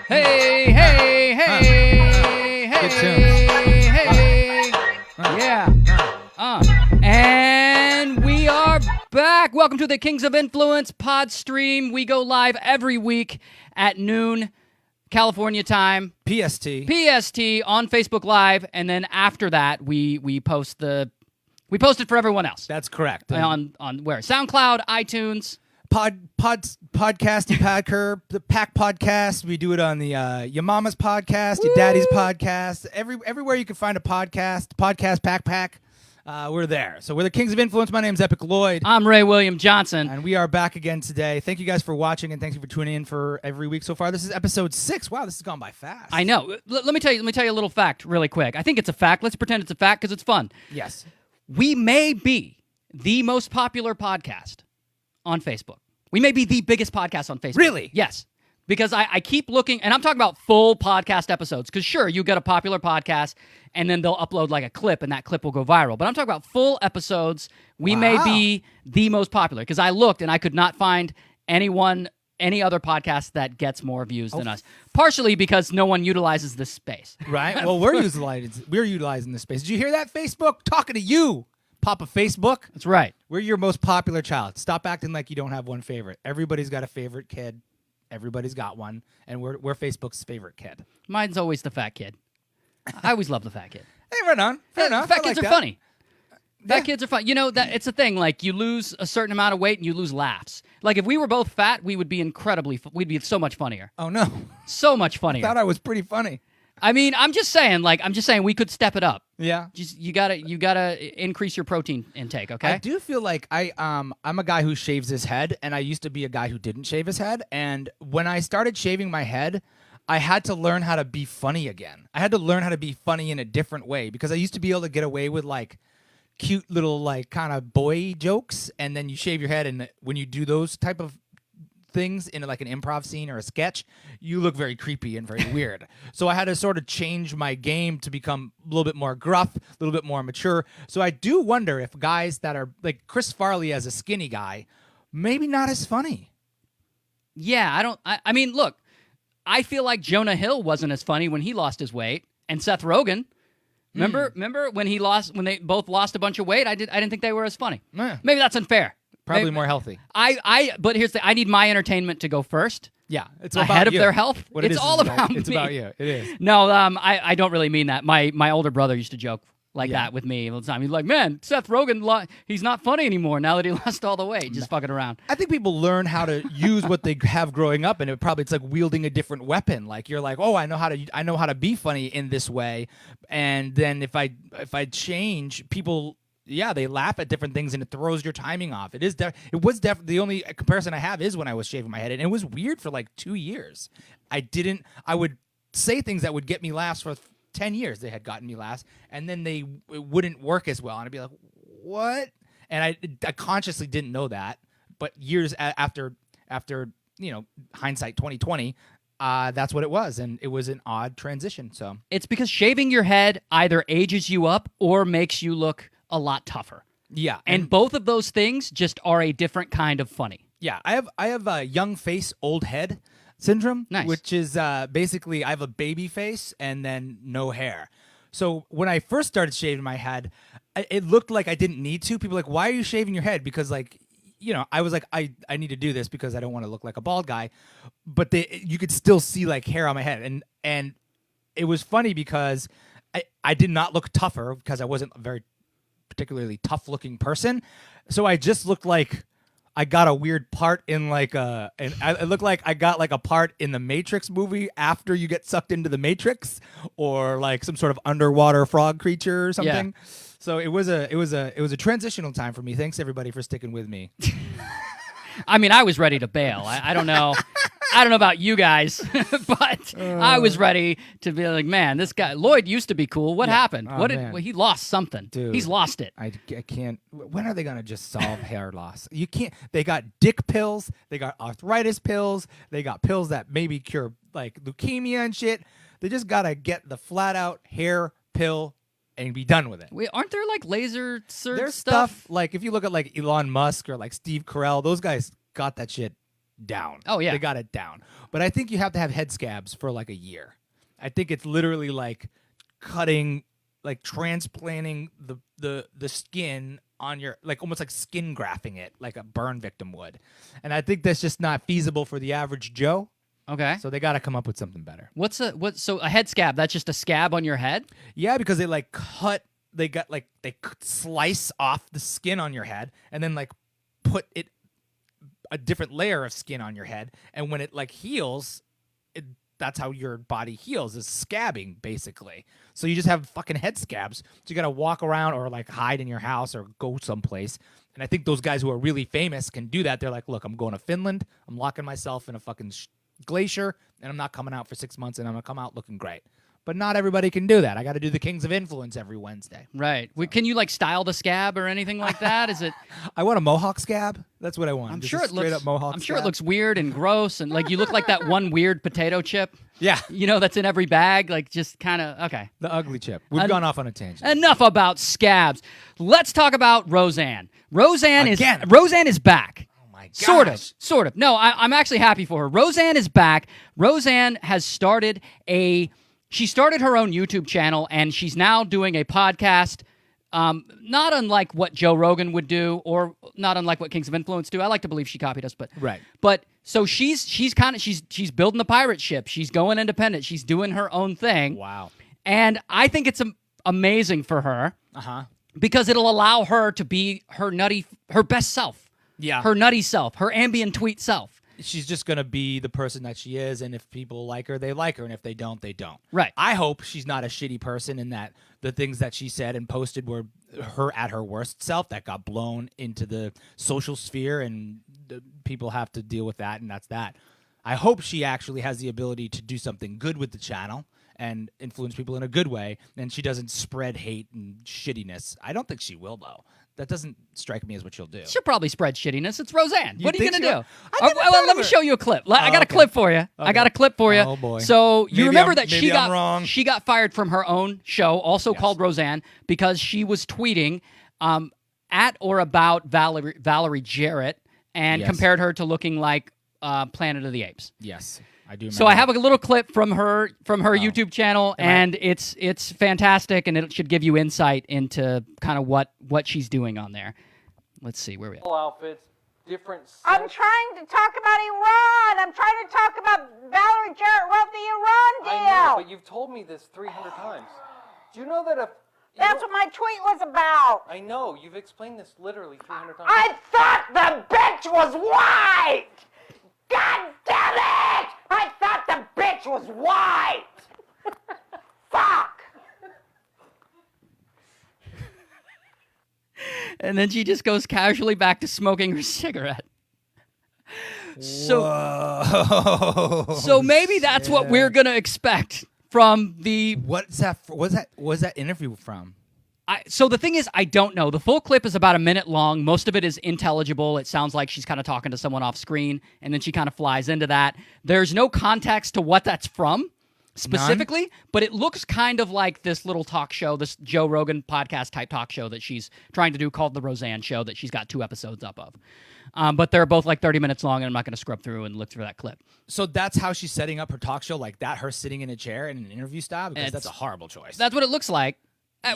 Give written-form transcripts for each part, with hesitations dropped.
Hey, hey, hey, Good hey, yeah. And we are back. Welcome to the Kings of Influence pod stream. We go live every week at noon, California time. PST on Facebook Live, and then after that, we post it for everyone else. That's correct. On where? SoundCloud, iTunes. Podcasty Packer, the Pack Podcast. We do it on the Your Mama's Podcast, Your Daddy's Podcast. Everywhere you can find a podcast Pack. We're there. So we're the Kings of Influence. My name's Epic Lloyd. I'm Ray William Johnson. And we are back again today. Thank you guys for watching, and thank you for tuning in for every week so far. This is episode 6. Wow, this has gone by fast. I know. Let me tell you a little fact really quick. I think it's a fact. Let's pretend it's a fact because it's fun. Yes. We may be the most popular podcast on Facebook. We may be the biggest podcast on Facebook. Really? Yes. Because I keep looking, and I'm talking about full podcast episodes, because sure, you get a popular podcast, and then they'll upload like a clip, and that clip will go viral. But I'm talking about full episodes. We may be the most popular, because I looked, and I could not find any other podcast that gets more views than us. Partially because no one utilizes this space. Right? Well, we're utilizing this space. Did you hear that, Facebook? Talking to you, Papa Facebook. That's right. We're your most popular child. Stop acting like you don't have one favorite. Everybody's got a favorite kid. Everybody's got one, and we're Facebook's favorite kid. Mine's always the fat kid. I always love the fat kid. Hey, right on. Fair enough. Fat kids are funny. Yeah. Fat kids are fun. You know, that it's a thing. Like, you lose a certain amount of weight and you lose laughs. Like, if we were both fat, we would be we'd be so much funnier. Oh, no. So much funnier. I thought I was pretty funny. I mean, I'm just saying we could step it up. Yeah. Just you gotta increase your protein intake, okay? I do feel like I'm a guy who shaves his head, and I used to be a guy who didn't shave his head. And when I started shaving my head, I had to learn how to be funny again. I had to learn how to be funny in a different way, because I used to be able to get away with like cute little like kind of boy jokes, and then you shave your head, and when you do those type of things in like an improv scene or a sketch, you look very creepy and very weird. So I had to sort of change my game to become a little bit more gruff, a little bit more mature. So I do wonder if guys that are like Chris Farley as a skinny guy, maybe not as funny. Yeah, I mean, look, I feel like Jonah Hill wasn't as funny when he lost his weight, and Seth Rogen. Remember when they both lost a bunch of weight? I didn't think they were as funny. Yeah. Maybe that's unfair. Probably more healthy. But here's I need my entertainment to go first. Yeah, it's ahead about of you. their health. It's all about me. It's about you. It is. No, I don't really mean that. My older brother used to joke like that with me all the time. He's like, man, Seth Rogen, he's not funny anymore now that he lost all the weight, just fucking around. I think people learn how to use what they have growing up, and it's like wielding a different weapon. Like you're like, oh, I know how to be funny in this way, and then if I change, people. Yeah, they laugh at different things, and it throws your timing off. It was definitely the only comparison I have is when I was shaving my head, and it was weird for like 2 years. I would say things that would get me laughs for 10 years. They had gotten me laughs, and then it wouldn't work as well, and I'd be like, what? And I consciously didn't know that, but years after hindsight 2020. That's what it was, and it was an odd transition. So it's because shaving your head either ages you up or makes you look a lot tougher. Yeah, and both of those things just are a different kind of funny. Yeah, I have a young face, old head syndrome, nice. Which is basically I have a baby face and then no hair. So when I first started shaving my head, it looked like I didn't need to. People were like, why are you shaving your head? Because like, I was like, I need to do this because I don't want to look like a bald guy. But you could still see like hair on my head, and it was funny because I did not look tougher because I wasn't a very particularly tough looking person. So I just looked like I got a weird part in it looked like I got like a part in the Matrix movie after you get sucked into the Matrix, or like some sort of underwater frog creature or something. Yeah. So it was a transitional time for me. Thanks everybody for sticking with me. I mean, I was ready to bail. I don't know. I don't know about you guys, but I was ready to be like, man, this guy Lloyd used to be cool. What happened? Oh, he lost something. Dude, he's lost it. I can't. When are they gonna just solve hair loss? You can't. They got dick pills. They got arthritis pills. They got pills that maybe cure like leukemia and shit. They just gotta get the flat out hair pill and be done with it. Wait, aren't there like laser surgery There's stuff like if you look at like Elon Musk or like Steve Carell, those guys got that shit down. Oh, yeah. They got it down. But I think you have to have head scabs for like a year. I think it's literally like cutting, like transplanting the skin on your, like almost like skin grafting it like a burn victim would. And I think that's just not feasible for the average Joe. Okay. So they got to come up with something better. So a head scab, that's just a scab on your head? Yeah, because they like they slice off the skin on your head and then like put it a different layer of skin on your head, and when it like heals, that's how your body heals, is scabbing basically. So you just have fucking head scabs. So you got to walk around or like hide in your house or go someplace. And I think those guys who are really famous can do that. They're like, look, I'm going to Finland. I'm locking myself in a fucking glacier, and I'm not coming out for 6 months, and I'm gonna come out looking great. But not everybody can do that. I got to do the Kings of Influence every Wednesday. Right. Can you like style the scab or anything like that? Is it? I want a mohawk scab. That's what I want. I'm Just sure a it looks. straight up mohawk I'm sure it scab. looks weird and gross, and like you look like that one weird potato chip. Yeah, That's in every bag. Like just kind of okay. the ugly chip. We've gone off on a tangent. Enough about scabs. Let's talk about Roseanne. Roseanne is back. My gosh. Sort of. No, I'm actually happy for her. Roseanne is back. Roseanne has started she started her own YouTube channel, and she's now doing a podcast, not unlike what Joe Rogan would do, or not unlike what Kings of Influence do. I like to believe she copied us, but Right. But so she's building the pirate ship. She's going independent. She's doing her own thing. Wow. And I think it's amazing for her. Because it'll allow her to be her best self. Yeah. Her nutty self, her ambient tweet self. She's just going to be the person that she is, and if people like her, they like her, and if they don't, they don't. Right. I hope she's not a shitty person, and that the things that she said and posted were her at her worst self that got blown into the social sphere, and people have to deal with that, and that's that. I hope she actually has the ability to do something good with the channel and influence people in a good way, and she doesn't spread hate and shittiness. I don't think she will, though. That doesn't strike me as what she'll do. She'll probably spread shittiness. It's Roseanne. What are you going to do? Let me show you a clip. I got a clip for you. I got a clip for you. Oh, boy. So you remember that maybe I'm wrong. she got fired from her own show, also called Roseanne, because she was tweeting at or about Valerie Jarrett and compared her to looking like Planet of the Apes. Yes. I do. So I have a little clip from her YouTube channel, and it's fantastic, and it should give you insight into kind of what she's doing on there. Let's see where we at. Outfits, different. I'm trying to talk about Iran. I'm trying to talk about Valerie Jarrett wrote the Iran deal. I know, but you've told me this 300 times. Do you know that if... That's what my tweet was about. I know. You've explained this literally 300 times. I thought the bitch was white. God damn it! I thought the bitch was white. Fuck. And then she just goes casually back to smoking her cigarette. So maybe that's what we're gonna expect from the. What's that? What's that interview from? So the thing is, I don't know. The full clip is about a minute long. Most of it is intelligible. It sounds like she's kind of talking to someone off screen, and then she kind of flies into that. There's no context to what that's from specifically, but it looks kind of like this little talk show, this Joe Rogan podcast type talk show that she's trying to do called The Roseanne Show that she's got 2 episodes up of. But they're both like 30 minutes long, and I'm not going to scrub through and look through that clip. So that's how she's setting up her talk show, like that, her sitting in a chair in an interview style? Because that's a horrible choice. That's what it looks like.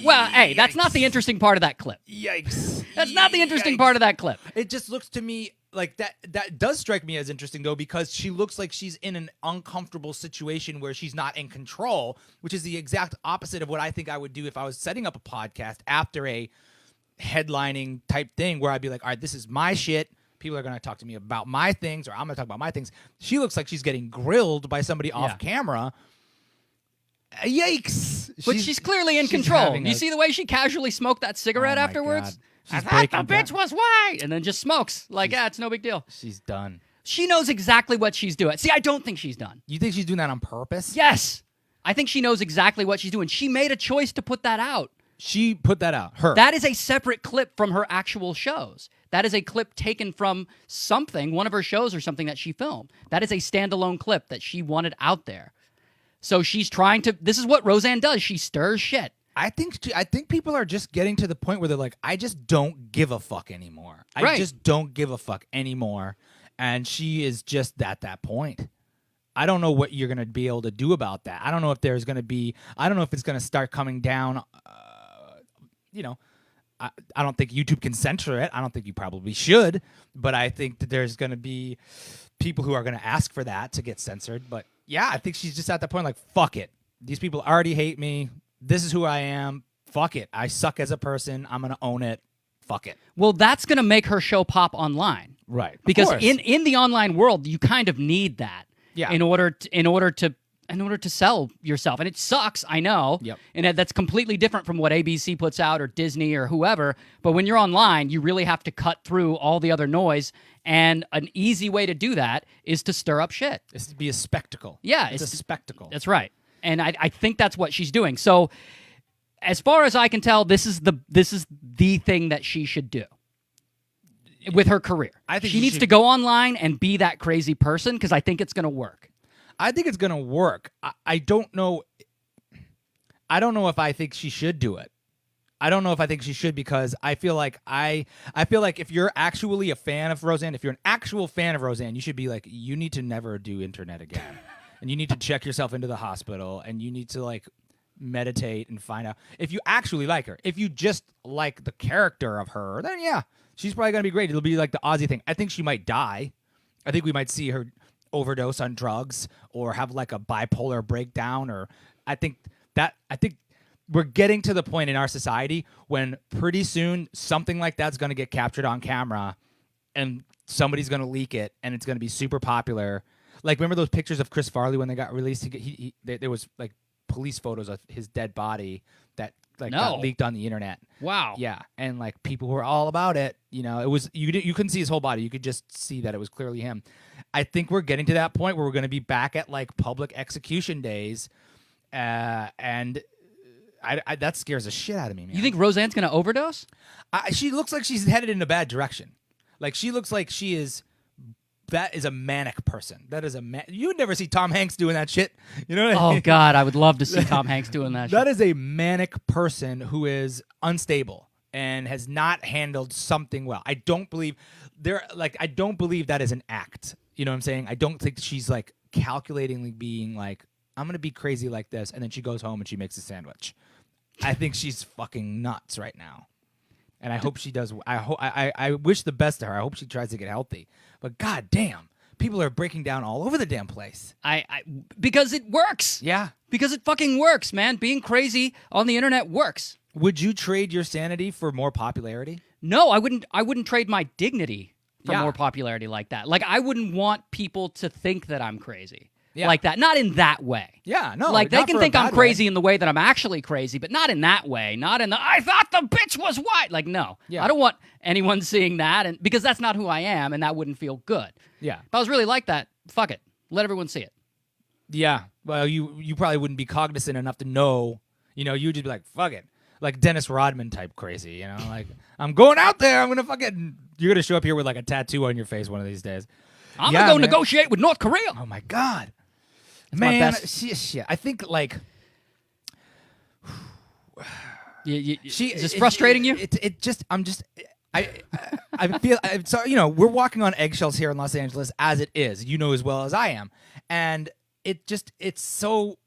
Well, hey, that's not the interesting part of that clip. Yikes. That's not the interesting part of that clip. It just looks to me like that does strike me as interesting, though, because she looks like she's in an uncomfortable situation where she's not in control, which is the exact opposite of what I think I would do if I was setting up a podcast after a headlining type thing where I'd be like, all right, this is my shit. People are going to talk to me about my things, or I'm going to talk about my things. She looks like she's getting grilled by somebody off camera. Yikes! But she's clearly in control. You see the way she casually smoked that cigarette afterwards? I thought the bitch was white! And then just smokes. Like, it's no big deal. She's done. She knows exactly what she's doing. See, I don't think she's done. You think she's doing that on purpose? Yes! I think she knows exactly what she's doing. She made a choice to put that out. She put that out. Her. That is a separate clip from her actual shows. That is a clip taken from something, one of her shows or something that she filmed. That is a standalone clip that she wanted out there. So she's trying to. This is what Roseanne does. She stirs shit. I think people are just getting to the point where they're like, I just don't give a fuck anymore. I just don't give a fuck anymore. And she is just at that point. I don't know what you're going to be able to do about that. I don't know if there's going to be, I don't know if it's going to start coming down. You know, I don't think YouTube can censor it. I don't think you probably should. But I think that there's going to be people who are going to ask for that to get censored. But yeah, I think she's just at that point like, fuck it. These people already hate me. This is who I am. Fuck it. I suck as a person. I'm going to own it. Fuck it. Well, that's going to make her show pop online. Right. Because in the online world, you kind of need that. Yeah. In order to sell yourself. And it sucks, I know. Yep. And that's completely different from what ABC puts out or Disney or whoever. But when you're online, you really have to cut through all the other noise. And an easy way to do that is to stir up shit. It's to be a spectacle. Yeah. It's a spectacle. That's right. And I think that's what she's doing. So as far as I can tell, this is the thing that she should do with her career. I think she needs to go online and be that crazy person because I think it's going to work. I think it's going to work. I don't know. I don't know if I think she should do it. I don't know if I think she should because I feel like if you're actually a fan of Roseanne, if you're an actual fan of Roseanne, you should be like, you need to never do internet again. And you need to check yourself into the hospital and you need to like meditate and find out if you actually like her. If you just like the character of her, then yeah, she's probably going to be great. It'll be like the Aussie thing. I think she might die. I think we might see her overdose on drugs or have like a bipolar breakdown, or I think we're getting to the point in our society when pretty soon something like that's going to get captured on camera and somebody's going to leak it and it's going to be super popular. Like, remember those pictures of Chris Farley when they got released? There was like police photos of his dead body that got leaked on the internet. Wow. Yeah, and like people were all about it. You know, it was you couldn't see his whole body. You could just see that it was clearly him. I think we're getting to that point where we're going to be back at like public execution days, and that scares the shit out of me, man. You think Roseanne's going to overdose? She looks like she's headed in a bad direction. Like she looks like she is. That is a manic person. That is you would never see Tom Hanks doing that shit. You know what I mean? Oh God, I would love to see Tom Hanks doing that. That is a manic person who is unstable and has not handled something well. I don't believe I don't believe that is an act. You know what I'm saying? I don't think she's like calculatingly being like, I'm gonna be crazy like this, and then she goes home and she makes a sandwich. I think she's fucking nuts right now. And I hope she does. I wish the best to her. I hope she tries to get healthy. But god damn, people are breaking down all over the damn place. Because it works. Yeah. Because it fucking works, man. Being crazy on the internet works. Would you trade your sanity for more popularity? No, I wouldn't trade my dignity for more popularity like that. Like, I wouldn't want people to think that I'm crazy. Yeah. Like that. Not in that way. Yeah, no. Like, they not can for a think I'm bad crazy way. in the way that I'm actually crazy, but not in that way. Not in the, I thought the bitch was white. Like, no. Yeah. I don't want anyone seeing that, and because that's not who I am, and that wouldn't feel good. Yeah. If I was really like that, fuck it. Let everyone see it. Yeah. Well, you probably wouldn't be cognizant enough to know. You know, you'd just be like, fuck it. Like Dennis Rodman type crazy, you know? Like, I'm going out there. I'm going to fucking... You're going to show up here with like a tattoo on your face one of these days. I'm going to go negotiate with North Korea. Oh, my God. That's my Man, best. shit. I think, like... Is this frustrating you? I feel so. You know, we're walking on eggshells here in Los Angeles, as it is. You know as well as I am, and it's so.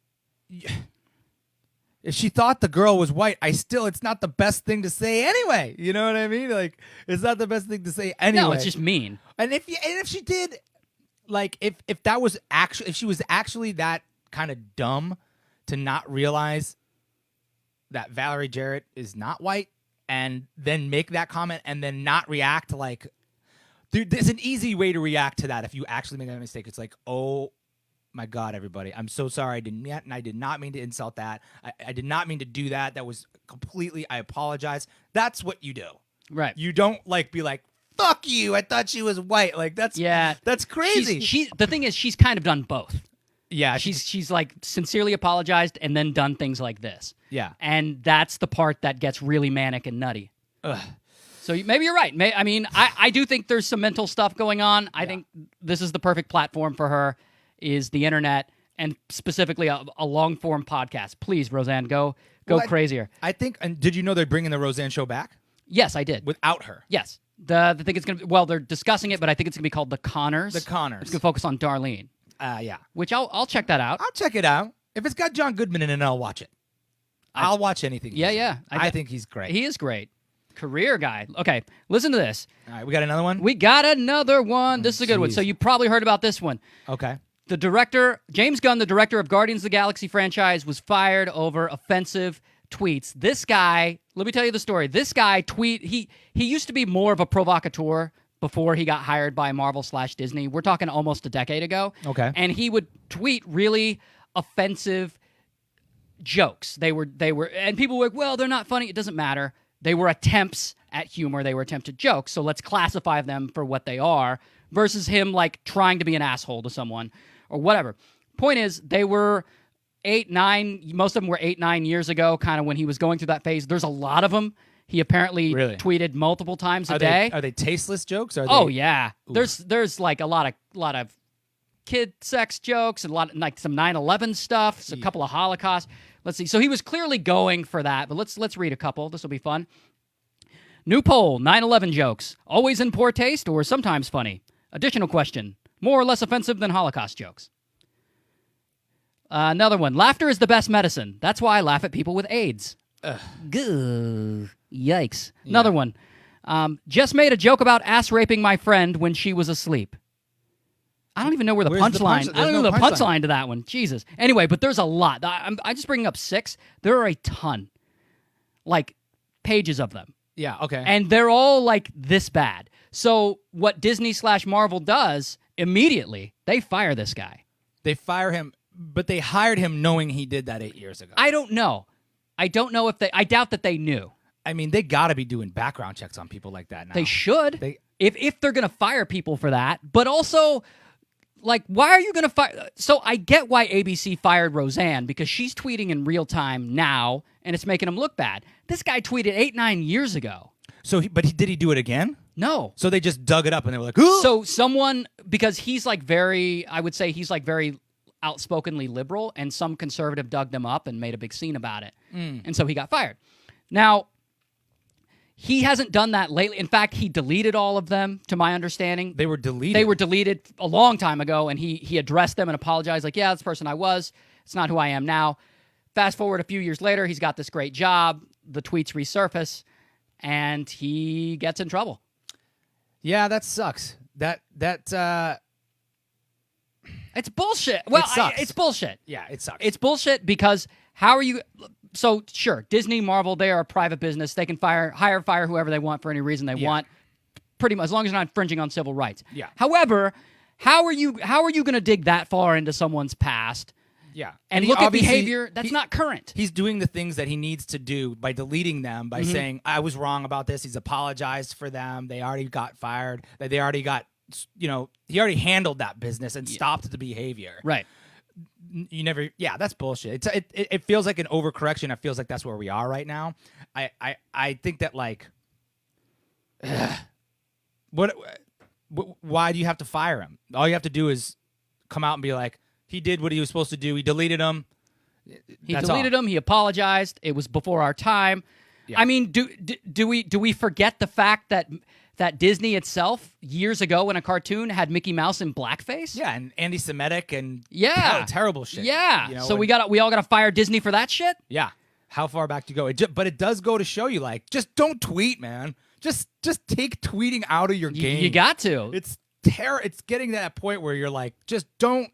If she thought the girl was white, it's not the best thing to say anyway. You know what I mean? Like, it's not the best thing to say anyway. No, it's just mean. And if she did, like, if she was actually that kind of dumb to not realize that Valerie Jarrett is not white, and then make that comment and then not react like... There's an easy way to react to that if you actually make that mistake. It's like, oh my God, everybody. I'm so sorry. I did not mean to insult that. I did not mean to do that. That was completely... I apologize. That's what you do. Right. You don't be like, fuck you, I thought she was white. Like, that's crazy. The thing is, she's kind of done both. Yeah. She's like sincerely apologized and then done things like this. Yeah. And that's the part that gets really manic and nutty. Ugh. So maybe you're right. I mean, I do think there's some mental stuff going on. I think this is the perfect platform for her, is the internet, and specifically a long-form podcast. Please, Roseanne, go crazier. I think, and did you know they're bringing the Roseanne show back? Yes, I did. Without her? Yes. I think it's going to be, well, they're discussing it, but I think it's going to be called The Connors. The Connors. It's going to focus on Darlene. Yeah. Which I'll check that out. I'll check it out. If it's got John Goodman in it, I'll watch it. I'll watch anything. Yeah. I think he's great. He is great. Career guy. Okay, listen to this. All right, we got another one? We got another one. This is a good one. Jeez. So you probably heard about this one. Okay. The director, James Gunn, the director of Guardians of the Galaxy franchise, was fired over offensive tweets. This guy, let me tell you the story. This guy he used to be more of a provocateur before he got hired by Marvel/Disney. We're talking almost a decade ago. Okay. And he would tweet really offensive jokes. They were, and people were like, well, they're not funny. It doesn't matter. They were attempts at humor. They were attempted jokes. So let's classify them for what they are versus him like trying to be an asshole to someone or whatever. Point is, they were 8, 9, most of them were 8, 9 years ago, kind of when he was going through that phase. There's a lot of them. He apparently tweeted multiple times a day. Are they tasteless jokes? Oh yeah. There's like a lot of kid sex jokes and a lot of, like some 9/11 stuff, a couple of Holocaust. Let's see. So he was clearly going for that, but let's read a couple. This will be fun. New poll, 9/11 jokes. Always in poor taste or sometimes funny? Additional question. More or less offensive than Holocaust jokes? Another one. Laughter is the best medicine. That's why I laugh at people with AIDS. Gah. Yikes. Another one. Just made a joke about ass raping my friend when she was asleep. I don't even know where the punchline. I don't know the punchline to that one. Jesus. Anyway, but there's a lot. I'm just bringing up 6. There are a ton, like pages of them. Yeah. Okay. And they're all like this bad. So what Disney/Marvel does immediately, they fire this guy. They fire him, but they hired him knowing he did that 8 years ago. I don't know if they. I doubt that they knew. I mean, they got to be doing background checks on people like that now. They should. If they're going to fire people for that, but also. Like, why are you going to fire? So I get why ABC fired Roseanne, because she's tweeting in real time now, and it's making him look bad. This guy tweeted 8, 9 years ago. So, did he do it again? No. So they just dug it up, and they were like, ooh! So someone, because he's like I would say he's like very outspokenly liberal, and some conservative dug them up and made a big scene about it. And so he got fired. Now, he hasn't done that lately. In fact, he deleted all of them, to my understanding. They were deleted? They were deleted a long time ago, and he addressed them and apologized, like, yeah, that's the person I was. It's not who I am now. Fast forward a few years later, he's got this great job. The tweets resurface, and he gets in trouble. Yeah, that sucks. It's bullshit. Well, it sucks. It's bullshit. Yeah, it sucks. It's bullshit because how are you... So, sure, Disney, Marvel, they are a private business. They can fire whoever they want for any reason they want, pretty much, as long as they're not infringing on civil rights. Yeah. However, how are you going to dig that far into someone's past? Yeah. And look at behavior that's not current. He's doing the things that he needs to do by deleting them, by saying, I was wrong about this. He's apologized for them. They already got fired. They already got, he already handled that business and stopped the behavior. Right. That's bullshit. It feels like an overcorrection. It feels like that's where we are right now. I think that, like, why do you have to fire him? All you have to do is come out and be like, he did what he was supposed to do. He deleted them. He deleted them. He apologized. It was before our time. Yeah. I mean, do we forget the fact that Disney itself, years ago in a cartoon, had Mickey Mouse in blackface? Yeah, and anti-Semitic and terrible shit. Yeah. So we all got to fire Disney for that shit? Yeah. How far back do you go? But it does go to show you, like, just don't tweet, man. Just take tweeting out of your game. You got to. It's getting to that point where you're like, just don't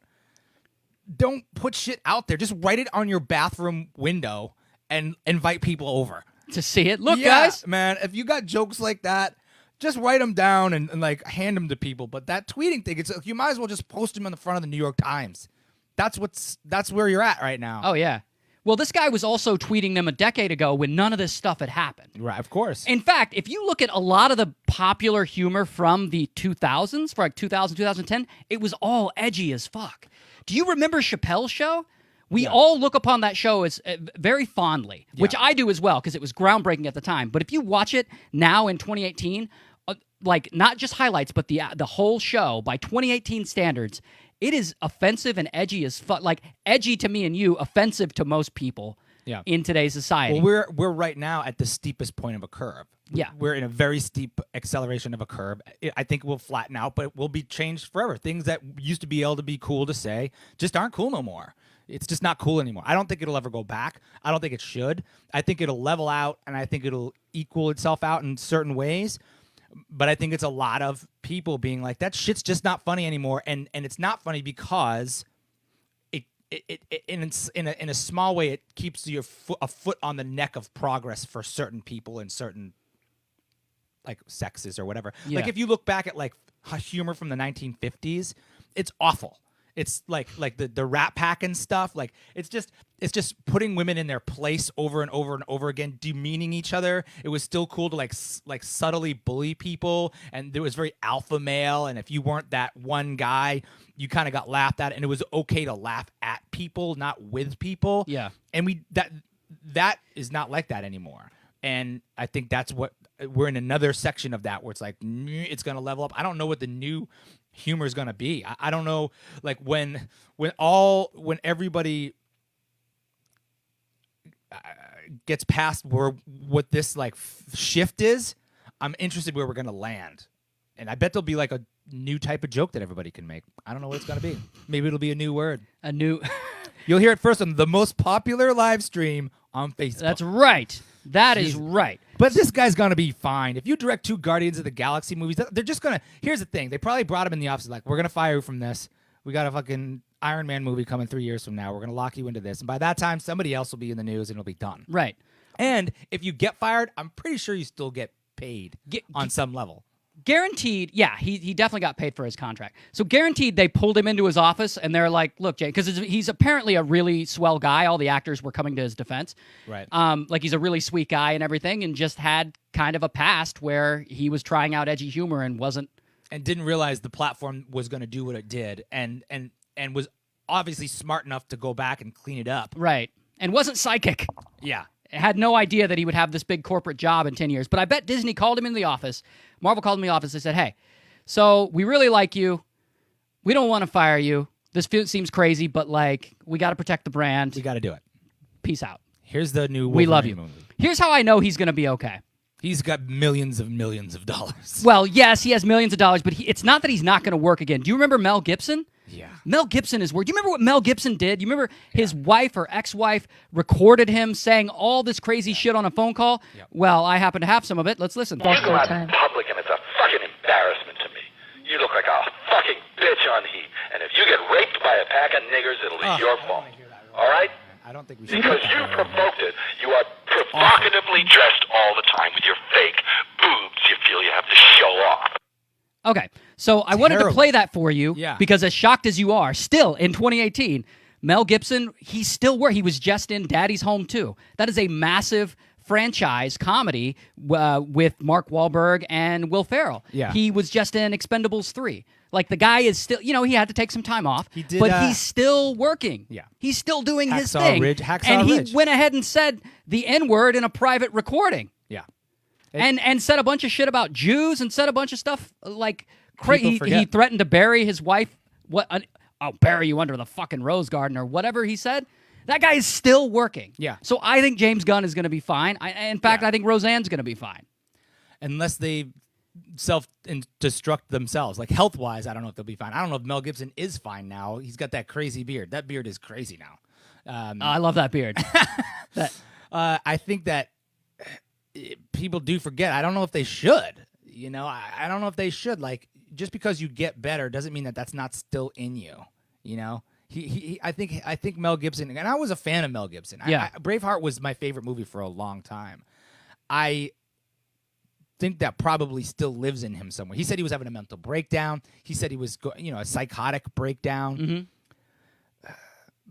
put shit out there. Just write it on your bathroom window and invite people over to see it. Look, guys. Man, if you got jokes like that, just write them down and like hand them to people. But that tweeting thing, it's you might as well just post them in the front of the New York Times. That's where you're at right now. Oh yeah. Well, this guy was also tweeting them a decade ago when none of this stuff had happened. Right, of course. In fact, if you look at a lot of the popular humor from the 2000s, for like 2000, 2010, it was all edgy as fuck. Do you remember Chappelle's show? We all look upon that show as very fondly, which I do as well because it was groundbreaking at the time. But if you watch it now in 2018, like not just highlights, but the whole show by 2018 standards, it is offensive and edgy as fuck. Like edgy to me and you, offensive to most people in today's society. Well, we're right now at the steepest point of a curve. Yeah. We're in a very steep acceleration of a curve. I think it will flatten out, but it will be changed forever. Things that used to be able to be cool to say just aren't cool no more. It's just not cool anymore. I don't think it'll ever go back. I don't think it should. I think it'll level out, and I think it'll equal itself out in certain ways. But I think it's a lot of people being like, that shit's just not funny anymore. And it's not funny because in a small way, it keeps a foot on the neck of progress for certain people and certain like sexes or whatever. Yeah. Like if you look back at like humor from the 1950s, it's awful. It's like the Rat Pack and stuff. Like it's just putting women in their place over and over and over again, demeaning each other. It was still cool to like subtly bully people, and there was very alpha male. And if you weren't that one guy, you kind of got laughed at. And it was okay to laugh at people, not with people. Yeah. And that is not like that anymore. And I think that's what we're in another section of that where it's like it's going to level up. I don't know what the new humor is going to be. I don't know, like when everybody gets past what this like shift is, I'm interested where we're going to land. And I bet there'll be like a new type of joke that everybody can make. I don't know what it's going to be. Maybe it'll be a new word. You'll hear it first on the most popular live stream on Facebook. That's right. That is right. But this guy's going to be fine. If you direct 2 Guardians of the Galaxy movies, they're just going to... Here's the thing. They probably brought him in the office like, we're going to fire you from this. We got a fucking Iron Man movie coming 3 years from now. We're going to lock you into this. And by that time, somebody else will be in the news and it'll be done. Right. And if you get fired, I'm pretty sure you still get paid on some level. Guaranteed, yeah, he definitely got paid for his contract. So guaranteed they pulled him into his office and they're like, look, Jay, because he's apparently a really swell guy. All the actors were coming to his defense. Right. Like he's a really sweet guy and everything, and just had kind of a past where he was trying out edgy humor and wasn't. And didn't realize the platform was going to do what it did, and was obviously smart enough to go back and clean it up. Right. And wasn't psychic. Yeah. Had no idea that he would have this big corporate job in 10 years. But I bet Disney called him in the office. Marvel called him in the office. They said, hey, so we really like you. We don't want to fire you. This seems crazy, but like we got to protect the brand. We got to do it. Peace out. Here's the new Wolverine We love you. movie. Here's how I know he's going to be okay. He's got millions of dollars. Well, yes, he has millions of dollars, but it's not that he's not going to work again. Do you remember Mel Gibson? Yeah. Mel Gibson is work. Do you remember what Mel Gibson did? You remember his wife or ex-wife recorded him saying all this crazy shit on a phone call? Yep. Well, I happen to have some of it. Let's listen. You go out in public and it's a fucking embarrassment to me. You look like a fucking bitch on heat. And if you get raped by a pack of niggers, it'll be your fault. All right? I don't think we should. Because you provoked it. You are provocatively dressed all the time with your fake boobs. You feel you have to show off. Okay, so I wanted to Terrible. play that for you because as shocked as you are, still in 2018, Mel Gibson, he's still where he was just in Daddy's Home 2. That is a massive franchise comedy with Mark Wahlberg and Will Ferrell. Yeah. He was just in Expendables 3. Like, the guy is still, he had to take some time off, He did, but he's still working. Yeah. He's still doing his Hacksaw thing. Ridge- Hacksaw and he Ridge. went ahead and said the N-word in a private recording. Yeah. And said a bunch of shit about Jews and said a bunch of stuff like People he forget. threatened to bury his wife. I'll bury you under the fucking rose garden or whatever he said. That guy is still working. Yeah. So I think James Gunn is going to be fine. In fact, I think Roseanne's going to be fine. Unless they self-destruct themselves. Like, health-wise, I don't know if they'll be fine. I don't know if Mel Gibson is fine now. He's got that crazy beard. That beard is crazy now. I love that beard. I think that people do forget. I don't know if they should. I don't know if they should. Like, just because you get better doesn't mean that that's not still in you. I think Mel Gibson, and I was a fan of Mel Gibson. Yeah. Braveheart was my favorite movie for a long time. I think that probably still lives in him somewhere. He said he was having a mental breakdown. He said he was, a psychotic breakdown. Mm-hmm.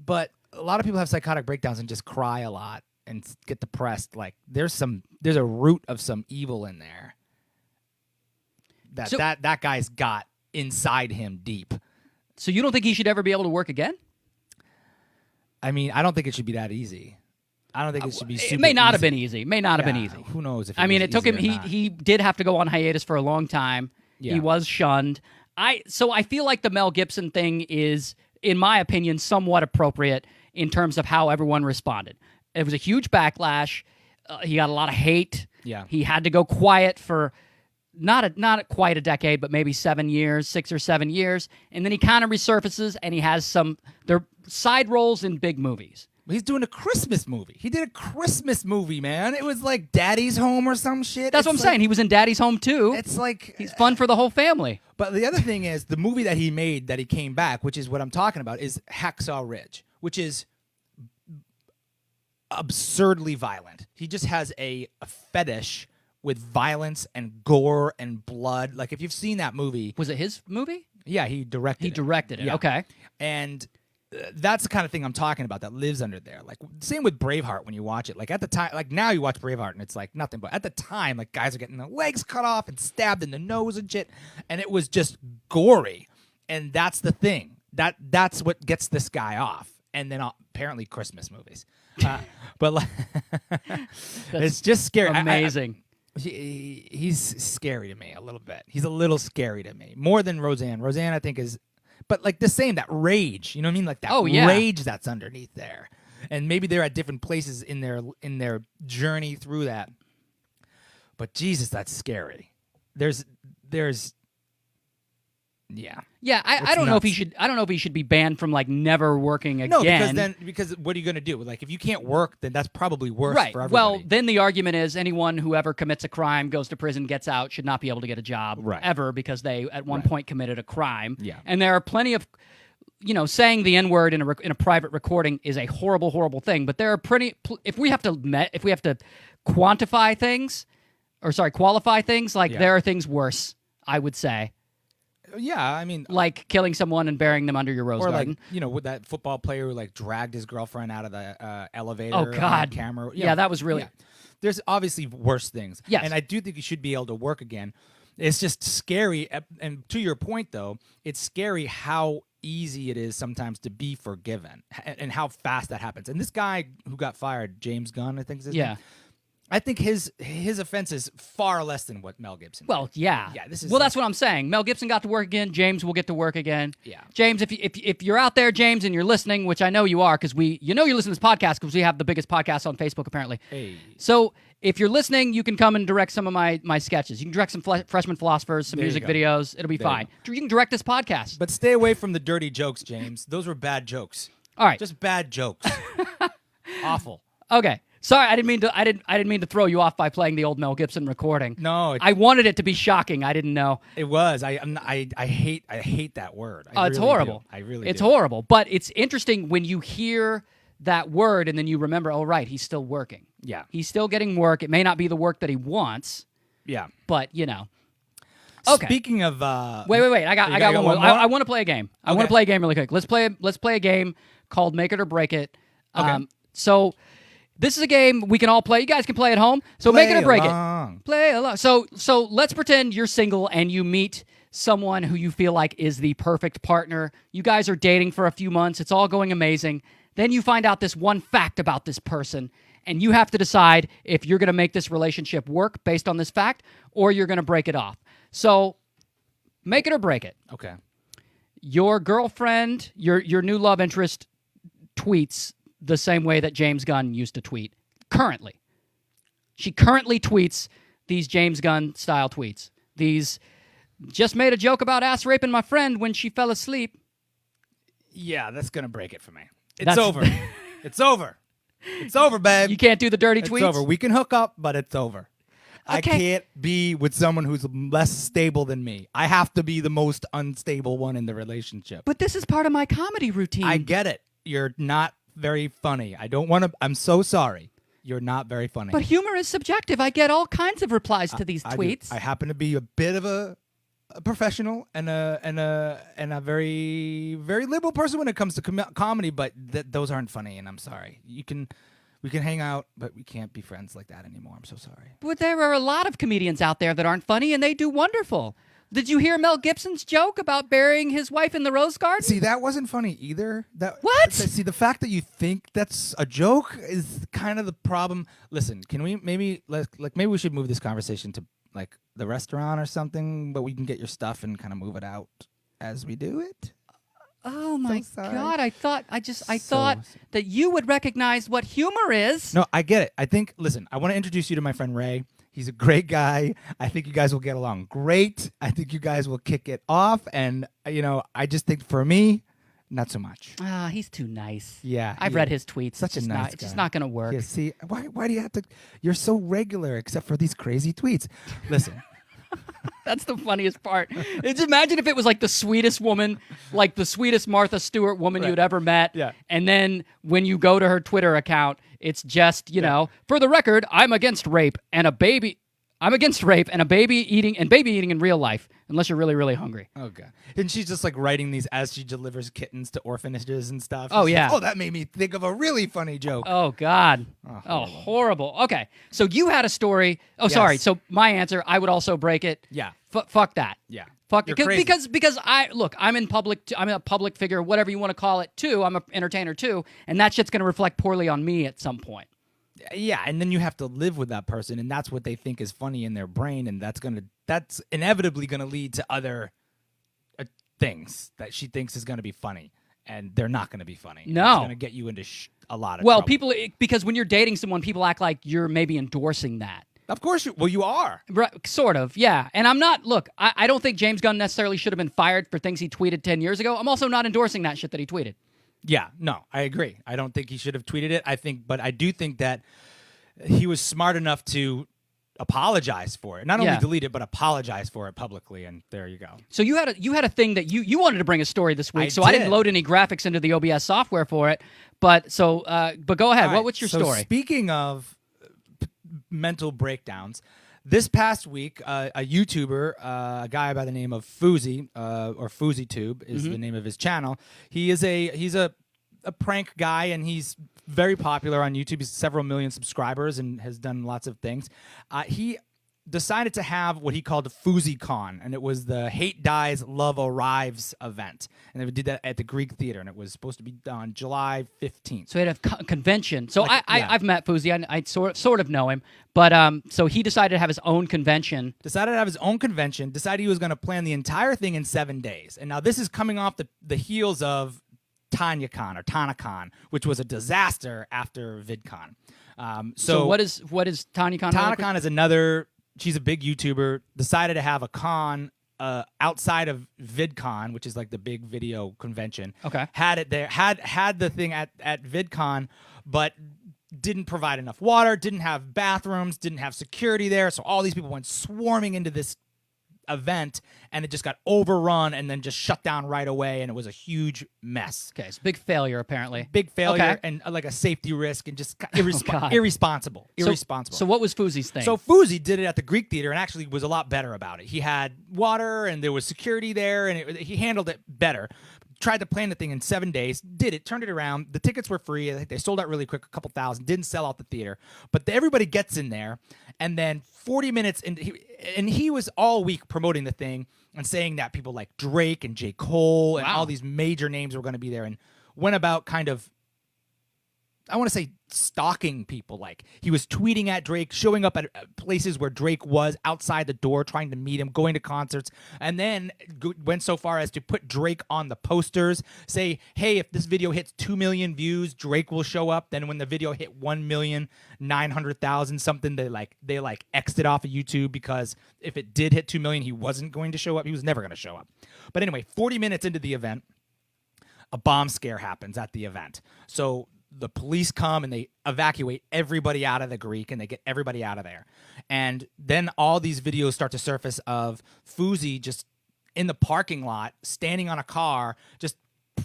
But a lot of people have psychotic breakdowns and just cry a lot and get depressed. Like, there's a root of some evil in there that guy's got inside him deep. So you don't think he should ever be able to work again? I mean, I don't think it should be that easy. I don't think it should be super It may not have easy. been easy. May not have been easy. Who knows if I mean, it took him. easy or not. He did have to go on hiatus for a long time. Yeah. He was shunned. So I feel like the Mel Gibson thing is, in my opinion, somewhat appropriate in terms of how everyone responded. It was a huge backlash. He got a lot of hate. Yeah. He had to go quiet for not quite a decade, but maybe 7 years, 6 or 7 years, and then he kind of resurfaces, and he has they're side roles in big movies. He's doing a Christmas movie. He did a Christmas movie, man. It was like Daddy's Home or some shit. That's what I'm saying. He was in Daddy's Home too. It's like He's fun for the whole family. But the other thing is the movie that he made that he came back, which is what I'm talking about, is Hacksaw Ridge, which is absurdly violent. He just has a fetish with violence and gore and blood. Like if you've seen that movie, Was it his movie? yeah, he directed. He directed it. Yeah. Okay. And that's the kind of thing I'm talking about that lives under there. Like same with Braveheart when you watch it. Like at the time, like now you watch Braveheart and it's like nothing, but at the time, like guys are getting their legs cut off and stabbed in the nose and shit, and it was just gory. And that's the thing. That's what gets this guy off. And then apparently Christmas movies, but like, it's just scary. Amazing. He's scary to me a little bit. He's a little scary to me more than Roseanne. Roseanne, I think, is. But like the same, that rage, you know what I mean? Like that rage that's underneath there. And maybe they're at different places in their journey through that. But Jesus, that's scary. There's yeah. Yeah, I don't know if he should. I don't know if he should be banned from like never working again. No, because what are you going to do? Like if you can't work, then that's probably worse right. for everybody. Well, then the argument is anyone who ever commits a crime, goes to prison, gets out, should not be able to get a job ever because they at one point committed a crime. Yeah. And there are plenty of, saying the N-word in a private recording is a horrible, horrible thing. But there are if we have to quantify things, qualify things, like there are things worse, I would say. Yeah, I mean, like killing someone and burying them under your rose garden. Like, with that football player who like dragged his girlfriend out of the elevator. Oh God, on camera. Yeah, that was really. Yeah. There's obviously worse things. Yes, and I do think you should be able to work again. It's just scary, and to your point though, it's scary how easy it is sometimes to be forgiven, and how fast that happens. And this guy who got fired, James Gunn, I think is his name. I think his offense is far less than what Mel Gibson did. Well, yeah. Yeah, this is that's what I'm saying. Mel Gibson got to work again. James will get to work again. Yeah. James, if you're out there, James, and you're listening, which I know you are, because you're listening to this podcast because we have the biggest podcast on Facebook apparently. Hey. So if you're listening, you can come and direct some of my sketches. You can direct some freshman philosophers, some music videos. It'll be fine. You can direct this podcast. But stay away from the dirty jokes, James. Those were bad jokes. All right. Just bad jokes. Awful. Okay. Sorry, I didn't mean to throw you off by playing the old Mel Gibson recording. No, I wanted it to be shocking. I didn't know. It was. I hate that word. It's horrible. I really It's do. horrible. But it's interesting when you hear that word and then you remember, oh right, he's still working. Yeah. He's still getting work. It may not be the work that he wants. Yeah. But Okay. Speaking of Wait. I got one more. I want to play a game. I want to Okay. play a game really quick. Let's play a game called Make It or Break It. Okay. So this is a game we can all play. You guys can play at home. So make it or break along. it. Play along. So let's pretend you're single and you meet someone who you feel like is the perfect partner. You guys are dating for a few months. It's all going amazing. Then you find out this one fact about this person, and you have to decide if you're going to make this relationship work based on this fact or you're going to break it off. So make it or break it. Okay. Your girlfriend, your new love interest tweets the same way that James Gunn used to tweet. Currently. She currently tweets these James Gunn style tweets. These, just made a joke about ass raping my friend when she fell asleep. Yeah, that's going to break it for me. It's over. It's over. It's over, babe. You can't do the dirty It's tweets? over. We can hook up, but it's over. I Okay. can't be with someone who's less stable than me. I have to be the most unstable one in the relationship. But this is part of my comedy routine. I get it. You're not very funny. I don't want to. I'm so sorry. You're not very funny. But humor is subjective. I get all kinds of replies to these I do. tweets. I happen to be a bit of a professional and a very very liberal person when it comes to comedy, but those aren't funny, and I'm sorry. We can hang out, but we can't be friends like that anymore. I'm so sorry. But there are a lot of comedians out there that aren't funny, and they do wonderful. Did you hear Mel Gibson's joke about burying his wife in the rose garden? See, that wasn't funny either. What? See, the fact that you think that's a joke is kind of the problem. Listen, can we maybe we should move this conversation to like the restaurant or something, but we can get your stuff and kind of move it out as we do it. Oh my sorry. God! I thought that you would recognize what humor is. No, I get it. Listen, I want to introduce you to my friend Ray. He's a great guy. I think you guys will get along great. I think you guys will kick it off. And, I just think for me, not so much. Ah, he's too nice. Yeah. I've read his tweets. Such a nice guy. It's just not going to work. Yeah, see, why do you have to? You're so regular except for these crazy tweets. Listen. That's the funniest part. Just imagine if it was like the sweetest woman, like the sweetest Martha Stewart woman you'd ever met. Yeah. And then when you go to her Twitter account, it's just, for the record, I'm against rape and a baby. I'm against rape and baby eating in real life, unless you're really, really hungry. Okay. And she's just like writing these as she delivers kittens to orphanages and stuff. Oh, She's yeah. like, that made me think of a really funny joke. Oh, God. Oh, horrible. Okay. So you had a story. Oh, sorry. Yes. So my answer, I would also break it. Yeah. Fuck that. Yeah. Fuck You're it. crazy. Because I'm in public. I'm a public figure, whatever you want to call it, too. I'm an entertainer, too. And that shit's going to reflect poorly on me at some point. Yeah, and then you have to live with that person, and that's what they think is funny in their brain, and that's inevitably gonna lead to other things that she thinks is gonna be funny, and they're not gonna be funny. No. It's gonna get you into a lot of trouble. Because when you're dating someone, people act like you're maybe endorsing that. Of course you are. Right, sort of, yeah. And I'm not. Look, I don't think James Gunn necessarily should have been fired for things he tweeted 10 years ago. I'm also not endorsing that shit that he tweeted. Yeah, no, I agree. I don't think he should have tweeted it. But I do think that he was smart enough to apologize for it. Not only delete it, but apologize for it publicly. And there you go. So you had a thing that you wanted to bring a story this week. I I didn't did. load any graphics into the OBS software for it. But go ahead. All right, What's your so story? Speaking of mental breakdowns, this past week, a YouTuber, a guy by the name of Fousey, or FouseyTube is the name of his channel. He's a prank guy, and he's very popular on YouTube. He's several million subscribers and has done lots of things. He decided to have what he called a FouseyCon, and it was the Hate Dies, Love Arrives event. And they did that at the Greek Theater, and it was supposed to be on July 15th. So he had a convention. So Like, yeah. I've met Fousey. I sort of know him. But so he decided to have his own convention. Decided to have his own convention, decided he was going to plan the entire thing in 7 days. And now this is coming off the heels of TanyaCon, which was a disaster after VidCon. So what is TanyaCon? TanyaCon is another. She's a big YouTuber. Decided to have a con outside of VidCon, which is like the big video convention. Okay. Had it there. Had the thing at VidCon, but didn't provide enough water. Didn't have bathrooms. Didn't have security there. So all these people went swarming into this event, and it just got overrun and then just shut down right away, and it was a huge mess. Okay, it's a big failure apparently. Big failure, Okay. and like a safety risk, and just God. irresponsible. So what was Fousey's thing? So Fousey did it at the Greek Theater and actually was a lot better about it. He had water and there was security there, and he handled it better. Tried to plan the thing in 7 days, did it, turned it around. The tickets were free. I think they sold out really quick, a couple thousand. Didn't sell out the theater, but everybody gets in there, and then 40 minutes into he was all week promoting the thing and saying that people like Drake and J. Cole and all these major names were going to be there, and went about kind of, I want to say, stalking people. Like, he was tweeting at Drake, showing up at places where Drake was outside the door, trying to meet him, going to concerts, and then went so far as to put Drake on the posters, say, hey, if this video hits 2 million views, Drake will show up. Then when the video hit 1,900,000 something, they X'd it off of YouTube, because if it did hit 2 million, he wasn't going to show up. He was never going to show up. But anyway, 40 minutes into the event, a bomb scare happens at the event. So the police come and they evacuate everybody out of the Greek, and they get everybody out of there. And then all these videos start to surface of Fousey just in the parking lot, standing on a car, just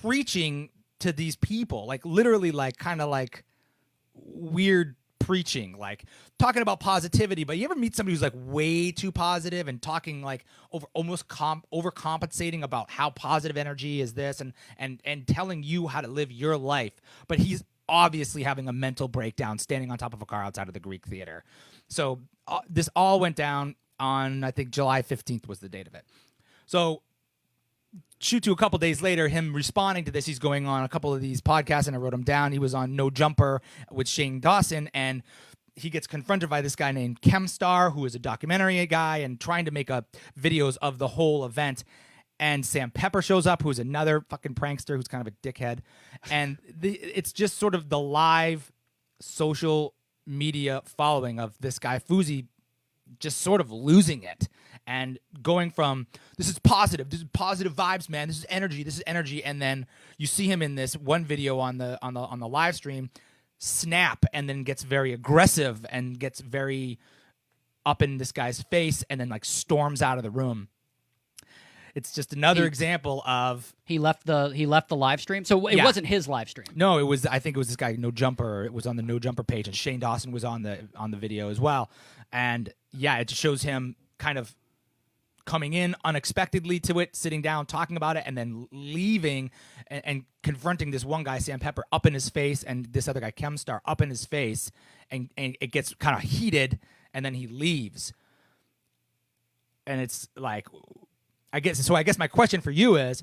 preaching to these people, like literally like kind of like weird preaching, like talking about positivity. But you ever meet somebody who's like way too positive and talking like overcompensating about how positive energy is this, and telling you how to live your life, but he's obviously having a mental breakdown standing on top of a car outside of the Greek Theater. So this all went down on, I think, July 15th was the date of it. So shoot to a couple days later, him responding to this, he's going on a couple of these podcasts, and I wrote him down. He was on No Jumper with Shane Dawson, and he gets confronted by this guy named Chemstar, who is a documentary guy and trying to make videos of the whole event. and Sam Pepper shows up, who's another fucking prankster who's kind of a dickhead, and it's just sort of the live social media following of this guy Fousey just sort of losing it and going from this is positive vibes, man, this is energy, and then you see him in this one video on the live stream snap and then gets very aggressive and gets very up in this guy's face and then like storms out of the room. It's just another example of he left the live stream. So it wasn't his live stream. No, it was. I think it was this guy No Jumper. It was on the No Jumper page, and Shane Dawson was on the video as well. And yeah, it just shows him kind of coming in unexpectedly to it, sitting down, talking about it, and then leaving and confronting this one guy, Sam Pepper, up in his face, and this other guy, Chemstar, up in his face, and it gets kind of heated, and then he leaves. And it's like, I guess my question for you is,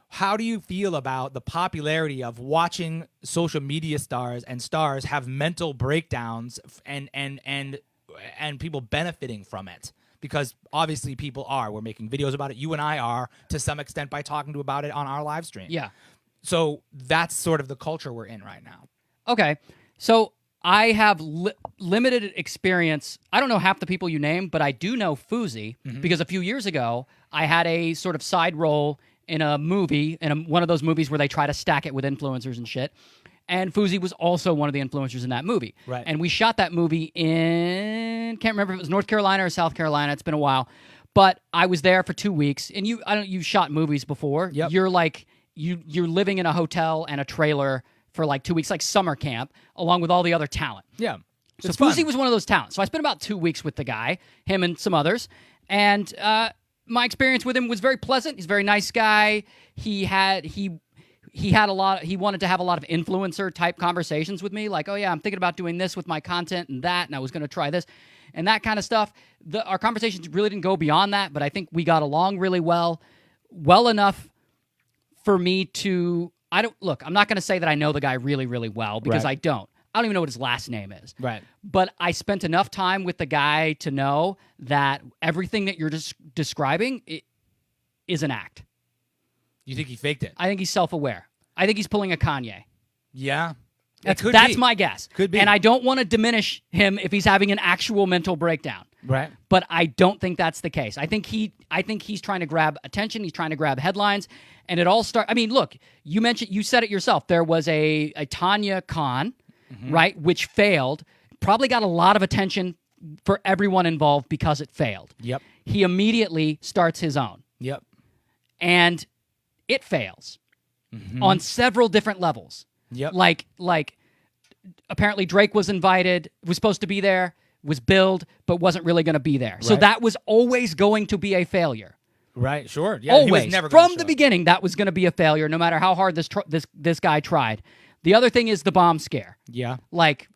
how do you feel about the popularity of watching social media stars have mental breakdowns and people benefiting from it? Because obviously people are. We're making videos about it. You and I are, to some extent, by talking about it on our live stream. Yeah. So that's sort of the culture we're in right now. Okay. So I have limited experience. I don't know half the people you named, but I do know Fousey because a few years ago, I had a sort of side role in a movie, one of those movies where they try to stack it with influencers and shit. And Fousey was also one of the influencers in that movie. Right. And we shot that movie in, can't remember if it was North Carolina or South Carolina. It's been a while. But I was there for 2 weeks. And you've shot movies before. Yep. You're like, you're living in a hotel and a trailer for like 2 weeks, like summer camp, along with all the other talent. Yeah. So It's Fousey fun. was one of those talents. So I spent about 2 weeks with the guy, him and some others. And my experience with him was very pleasant. He's a very nice guy. He wanted to have a lot of influencer type conversations with me, like, oh yeah, I'm thinking about doing this with my content and that, and I was going to try this and that kind of stuff. Our conversations really didn't go beyond that, but I think we got along really well enough for me to, I'm not going to say that I know the guy really, really well because Right. I don't even know what his last name is. Right. But I spent enough time with the guy to know that everything that you're describing is an act. You think he faked it? I think he's self-aware. I think he's pulling a Kanye. Yeah. That's my guess. Could be. And I don't want to diminish him if he's having an actual mental breakdown. Right. But I don't think that's the case. I think he's trying to grab attention. He's trying to grab headlines. And it all starts. I mean, look, you said it yourself. There was a Tanya Khan, right, which failed. Probably got a lot of attention for everyone involved because it failed. Yep. He immediately starts his own. Yep. And it fails on several different levels. Yep. Like apparently Drake was invited, was supposed to be there, was billed, but wasn't really going to be there. So Right. that was always going to be a failure. Right. Sure. Yeah. He was Always. never gonna From show the up. beginning, that was going to be a failure, no matter how hard this guy tried. The other thing is the bomb scare. Yeah. Like,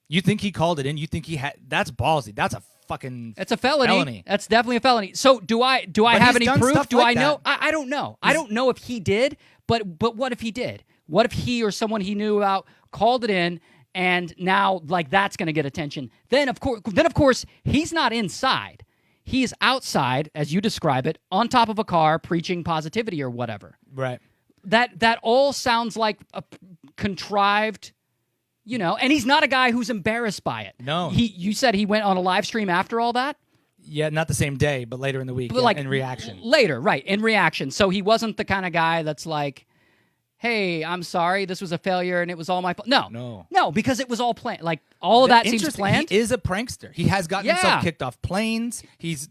You think he called it in? You think he had? That's ballsy. That's a fucking. it's a felony. That's definitely a felony. So do I But have he's any done proof? stuff Do like I know? that. I don't know. I don't know if he did, but what if he did? What if he or someone he knew about called it in and now like that's going to get attention? Then of course he's not inside. He is outside, as you describe it, on top of a car preaching positivity or whatever. Right. That all sounds like a contrived, and he's not a guy who's embarrassed by it. No. You said he went on a live stream after all that? Yeah, not the same day, but later in the week. But Yeah, like in reaction. Later, right, in reaction. So he wasn't the kind of guy that's like, hey, I'm sorry, this was a failure and it was all my fault. No, because it was all planned. Like all of that seems Interesting. planned. He is a prankster. He has gotten Yeah. himself kicked off planes. He's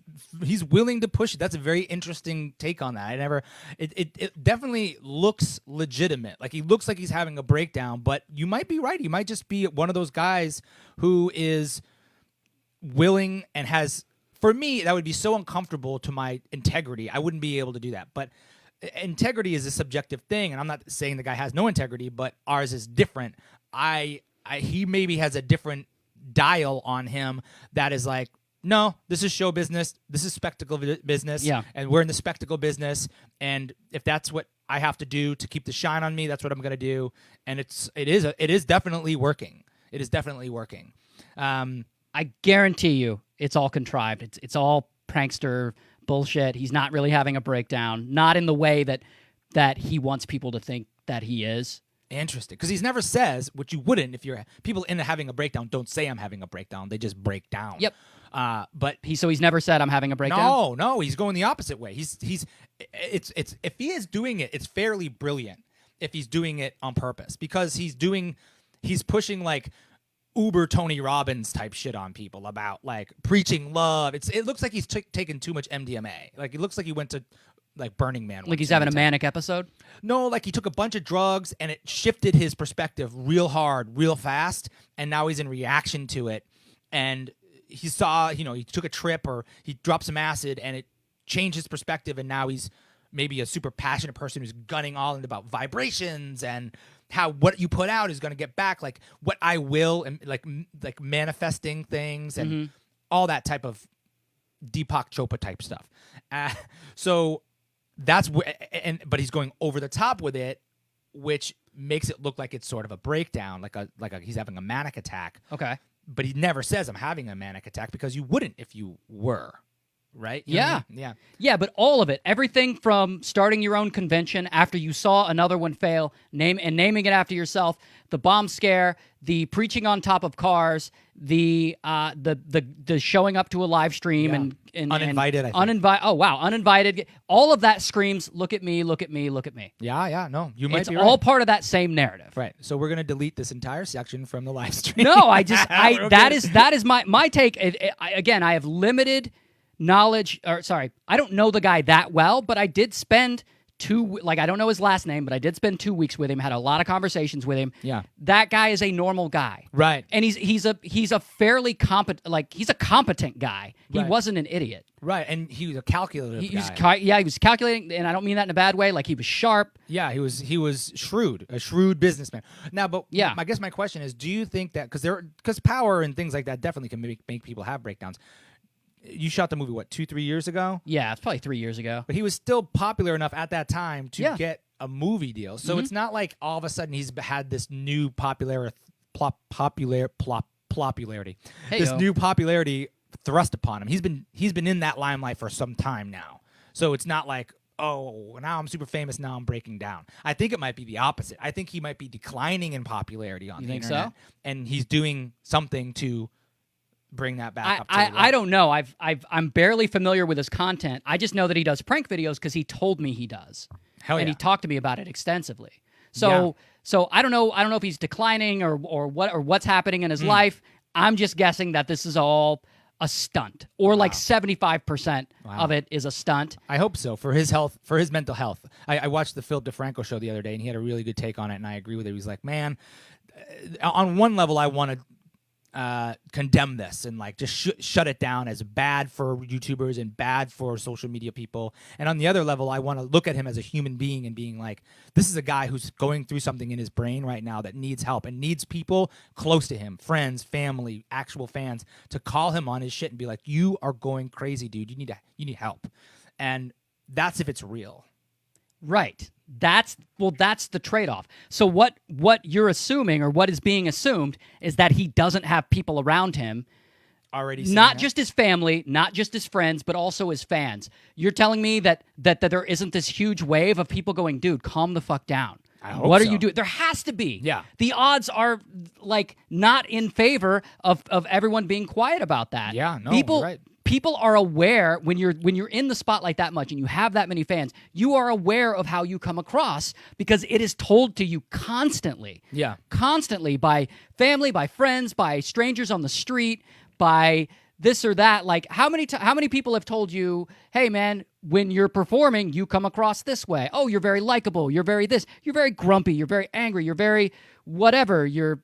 willing to push it. That's a very interesting take on that. It definitely looks legitimate. Like he looks like he's having a breakdown, but you might be right. He might just be one of those guys who is willing and has. For me, that would be so uncomfortable to my integrity. I wouldn't be able to do that. But integrity is a subjective thing, and I'm not saying the guy has no integrity, but ours is different. He maybe has a different dial on him that is like, no, this is show business, this is spectacle business, Yeah. and we're in the spectacle business, and if that's what I have to do to keep the shine on me, that's what I'm going to do, and it is definitely working. It is definitely working. I guarantee you, it's all contrived. It's all prankster Bullshit. He's not really having a breakdown. Not in the way that he wants people to think that he is. Interesting, because he never says, which you wouldn't if you're people in having a breakdown don't say I'm having a breakdown. They just break down. Yep. But He's never said I'm having a breakdown. no, he's going the opposite way. It's if he is doing it, it's fairly brilliant if he's doing it on purpose, because he's pushing like uber Tony Robbins type shit on people about like preaching love. It looks like he's taken too much MDMA. Like it looks like he went to like Burning Man. Like he's having a manic episode? No, like he took a bunch of drugs and it shifted his perspective real hard, real fast, and now he's in reaction to it. And he saw, he took a trip or he dropped some acid and it changed his perspective, and now he's maybe a super passionate person who's gunning all in about vibrations and how what you put out is going to get back, like what I will, and like manifesting things and all that type of Deepak Chopra type stuff. So that's but he's going over the top with it, which makes it look like it's sort of a breakdown, like he's having a manic attack. Okay. But he never says I'm having a manic attack, because you wouldn't if you were. Right? You know what I mean? Yeah, but all of it, everything from starting your own convention after you saw another one fail, naming it after yourself, the bomb scare, the preaching on top of cars, the showing up to a live stream and uninvited. Uninvited. All of that screams, look at me, look at me, look at me. Yeah. No, you might it's be all right. part of that same narrative. Right. So we're gonna delete this entire section from the live stream. No, that is my take. Again, I have limited knowledge, I don't know the guy that well, but I did spend I don't know his last name, but I did spend 2 weeks with him, had a lot of conversations with him. Yeah. That guy is a normal guy. Right. And he's a fairly competent, he's a competent guy. He wasn't an idiot. Right. And he was a calculative guy. He was calculating, and I don't mean that in a bad way, like he was sharp. Yeah, he was shrewd, a shrewd businessman. Now, but yeah. I guess my question is, do you think that, because power and things like that definitely can make people have breakdowns. You shot the movie, 2-3 years ago? Yeah, it's probably 3 years ago. But he was still popular enough at that time to get a movie deal. So it's not like all of a sudden he's had this new popularity. This new popularity thrust upon him. He's been in that limelight for some time now. So it's not like, oh, now I'm super famous, now I'm breaking down. I think it might be the opposite. I think he might be declining in popularity on the internet. So? And he's doing something to bring that back up to I don't know. I'm barely familiar with his content. I just know that he does prank videos because he told me he does. Hell yeah. And he talked to me about it extensively. So I don't know if he's declining or what's happening in his life. I'm just guessing that this is all a stunt, or like 75% of it is a stunt. I hope so, for his health, for his mental health. I watched the Philip DeFranco show the other day, and he had a really good take on it, and I agree with it. He was like, man, on one level, I want to condemn this and like just shut it down as bad for YouTubers and bad for social media people. And on the other level, I want to look at him as a human being and being like, this is a guy who's going through something in his brain right now that needs help and needs people close to him, friends, family, actual fans, to call him on his shit and be like, you are going crazy, dude. You need help. And that's if it's real. Right. That's the trade-off. So what you're assuming, or what is being assumed, is that he doesn't have people around him, already, not just his family, not just his friends, but also his fans. You're telling me that there isn't this huge wave of people going, dude, calm the fuck down. What are you doing? There has to be. Yeah. The odds are like not in favor of everyone being quiet about that. Yeah, no, people, you're right. People are aware when you're in the spotlight that much and you have that many fans, you are aware of how you come across because it is told to you constantly. Yeah. Constantly by family, by friends, by strangers on the street, by this or that. Like how many people have told you, hey man, when you're performing, you come across this way. Oh, you're very likable. You're very this. You're very grumpy. You're very angry. You're very whatever. You're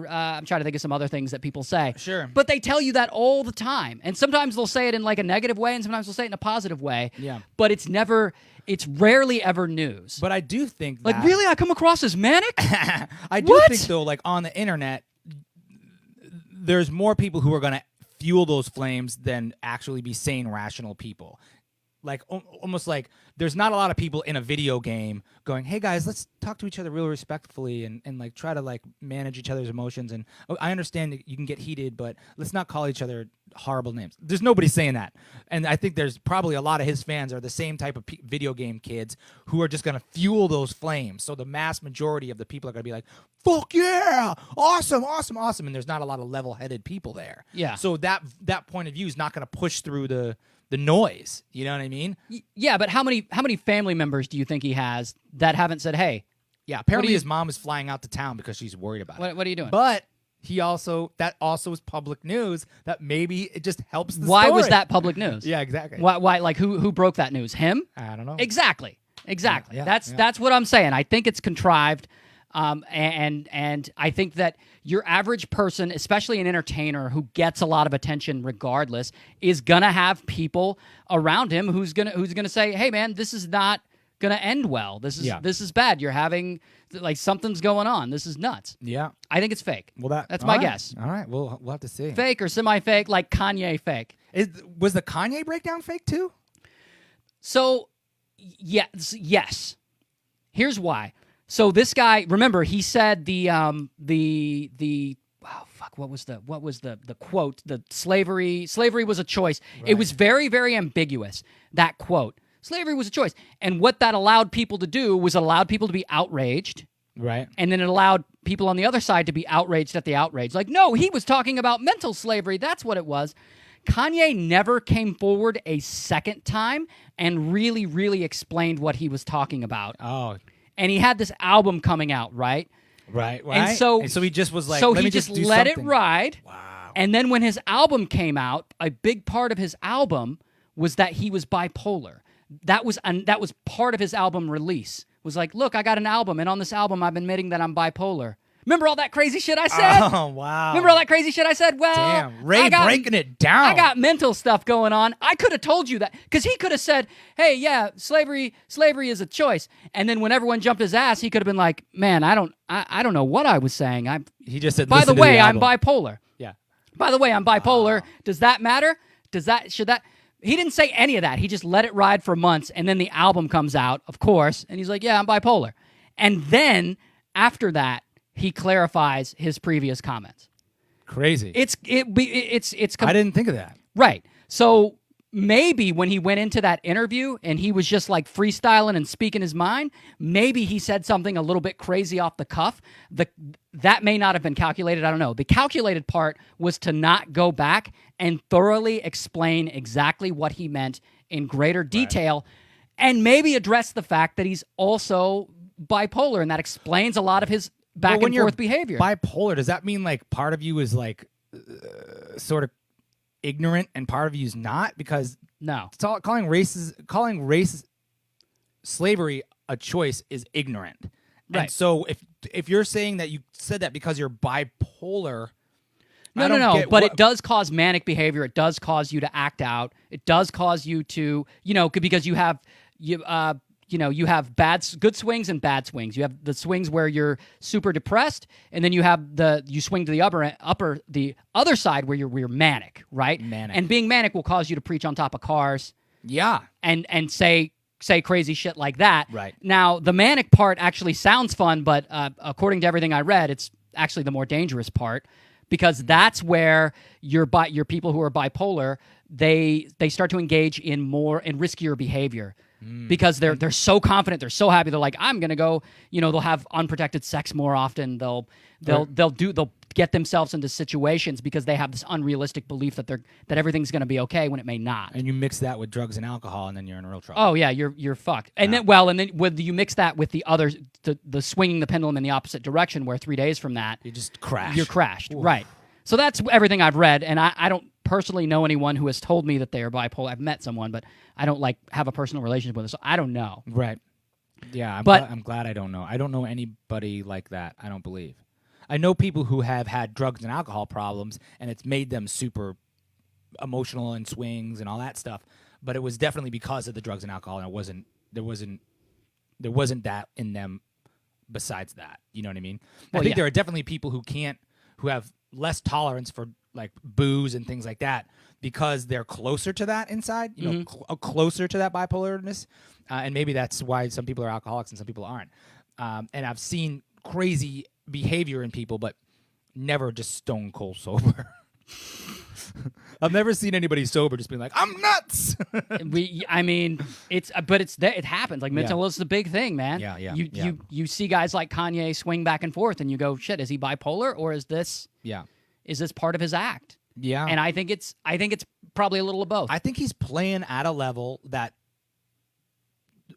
I'm trying to think of some other things that people say. Sure. But they tell you that all the time. And sometimes they'll say it in like a negative way and sometimes they'll say it in a positive way. Yeah. But it's rarely ever news. But I do think like, really? I come across as manic? I do think though, like on the internet, there's more people who are going to fuel those flames than actually be sane, rational people. Like almost like there's not a lot of people in a video game going, hey guys, let's talk to each other real respectfully and like try to like manage each other's emotions. And I understand that you can get heated, but let's not call each other horrible names. There's nobody saying that. And I think there's probably a lot of his fans are the same type of video game kids who are just going to fuel those flames. So the mass majority of the people are going to be like, fuck yeah, awesome, awesome, awesome. And there's not a lot of level-headed people there. Yeah. So that point of view is not going to push through the noise. You know what I mean? Yeah, but how many family members do you think he has that haven't said, hey? Yeah, apparently his mom is flying out to town because she's worried about it. What are you doing? But that also is public news that maybe it just helps the Why story. was that public news? Yeah, exactly. Why? Like who broke that news? Him? I don't know. Exactly. Yeah, That's what I'm saying. I think it's contrived, and I think that your average person, especially an entertainer who gets a lot of attention regardless, is gonna have people around him who's gonna say, "Hey, man, this is not gonna end well. This is bad. You're having like something's going on. This is nuts." Yeah. I think it's fake. Well, that's all my right. guess. All right, we'll have to see. Fake or semi-fake, like Kanye fake. Was the Kanye breakdown fake too? So, yes. Here's why. So this guy, remember, he said what was the quote? The slavery was a choice. Right. It was very, very ambiguous, that quote. Slavery was a choice. And what that allowed people to do was allowed people to be outraged. Right. And then it allowed people on the other side to be outraged at the outrage. Like, no, he was talking about mental slavery. That's what it was. Kanye never came forward a second time and really, really explained what he was talking about. Oh. And he had this album coming out, right? Right. And so he just was like, so let he me just do let something. it ride. Wow. And then when his album came out, a big part of his album was that he was bipolar. That was part of his album release. Was like, look, I got an album, and on this album, I'm admitting that I'm bipolar. Remember all that crazy shit I said? Oh, wow. Remember all that crazy shit I said? Well, damn, Ray breaking it down. I got mental stuff going on. I could have told you that because he could have said, "Hey, yeah, slavery is a choice." And then when everyone jumped his ass, he could have been like, "Man, I don't know what I was saying." He just said, "By the way, I'm album." bipolar." Yeah. By the way, I'm bipolar. Does that matter? Should that? He didn't say any of that. He just let it ride for months, and then the album comes out, of course, and he's like, "Yeah, I'm bipolar." And then after that, he clarifies his previous comments. Crazy. It's I didn't think of that. Right. So maybe when he went into that interview and he was just like freestyling and speaking his mind, maybe he said something a little bit crazy off the cuff. That may not have been calculated. I don't know. The calculated part was to not go back and thoroughly explain exactly what he meant in greater detail and maybe address the fact that he's also bipolar, and that explains a lot of his back and forth behavior. Bipolar, does that mean like part of you is like sort of ignorant and part of you is not? Because no, calling race slavery a choice is ignorant. Right. And so if you're saying that you said that because you're bipolar, no. But it does cause manic behavior. It does cause you to act out. It does cause you to, because you have you have good swings and bad swings. You have the swings where you're super depressed, and then you have you swing to the other side where you're manic, right? Manic. And being manic will cause you to preach on top of cars. Yeah. And say crazy shit like that. Right. Now, the manic part actually sounds fun, but according to everything I read, it's actually the more dangerous part, because that's where your people who are bipolar, they start to engage in riskier behavior. Because they're so confident, they're so happy, they're like, I'm gonna go. They'll have unprotected sex more often. They'll get themselves into situations because they have this unrealistic belief that everything's gonna be okay when it may not. And you mix that with drugs and alcohol, and then you're in real trouble. Oh yeah, you're fucked. And then when you mix that with the other, the swinging the pendulum in the opposite direction, where 3 days from that you just crash. You're crashed, Oof. right? So that's everything I've read, and I don't personally know anyone who has told me that they are bipolar. I've met someone, but I don't have a personal relationship with them, so I don't know. Right. Yeah, But I'm glad I don't know. I don't know anybody like that, I don't believe. I know people who have had drugs and alcohol problems, and it's made them super emotional and swings and all that stuff, but it was definitely because of the drugs and alcohol, and there wasn't that in them besides that. You know what I mean? I think there are definitely people who have less tolerance for like booze and things like that because they're closer to that inside, closer to that bipolarness, and maybe that's why some people are alcoholics and some people aren't. And I've seen crazy behavior in people, but never just stone cold sober. I've never seen anybody sober just being like, I'm nuts. I mean, it happens. Like mental illness is a big thing, man. Yeah. You see guys like Kanye swing back and forth, and you go, shit, is he bipolar or is this part of his act? Yeah. And I think it's probably a little of both. I think he's playing at a level that